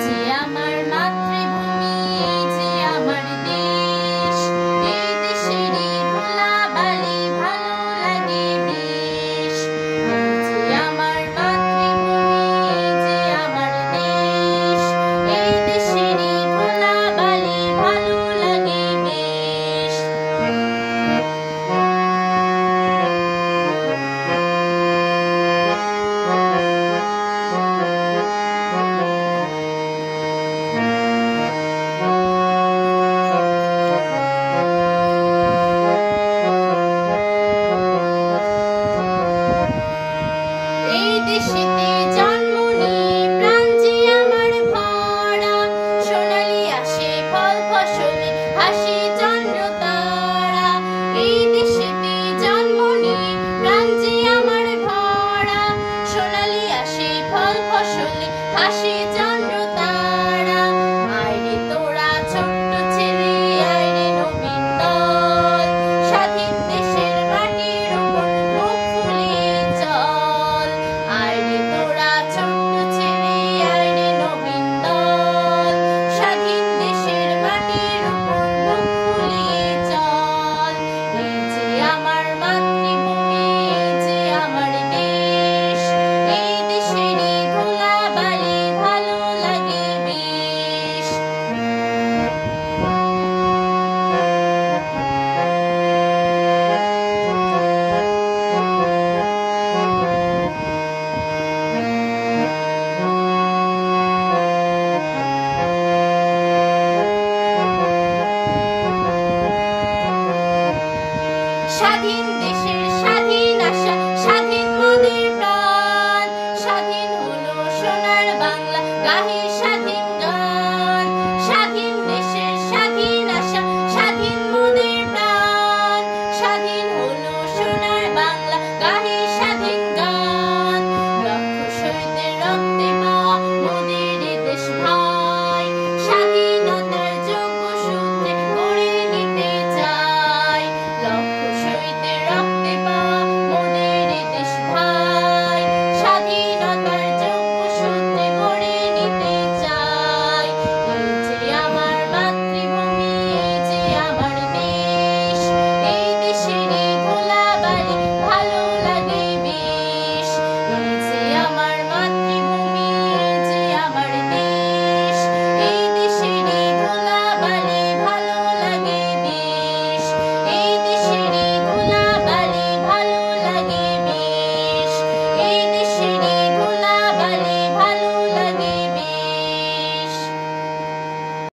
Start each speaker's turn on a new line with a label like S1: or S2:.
S1: যে আমার মাতৃভূমি, যে আমার দেশ, এই দেশেরই ধুলাবালি ভালো লাগে বেশ। যে আমার মাতৃভূমি, যে আমার দেশ, এই দেশেরই ধুলাবালি ভালো লাগে বেশ। দেশেতে জন্ম নিয়ে প্রাণ যে আমার ভরা, সোনালি আসে ফল ফসলে হাসি চন্দ্র তারা। এই দেশেতে জন্ম নিয়ে প্রাণ যে আমার ভরা, সোনালি আসে ফল ফসলে হাসি চন্দ্র তারা। আয়রে তোরা ছোট্ট ছেলে, আয়রে নবীন দল, স্বাধীন দেশের মাটির উপর বুক ফুলিয়ে চল। আয়রে তোরা ছোট্ট ছেলে, আয়রে নবীন দল, স্বাধীন দেশের মাটির উপর বুক ফুলিয়ে চল। এই যে আমার মাতৃভূমি, যে আমার দেশ, এই দেশেরই ধুলাবালি ভালো লাগে বেশ। স্বাধীন দেশের স্বাধীন আশা, স্বাধীন মোদের প্রাণ, স্বাধীন হলো সোনার বাংলা, গাহে স্বাধীন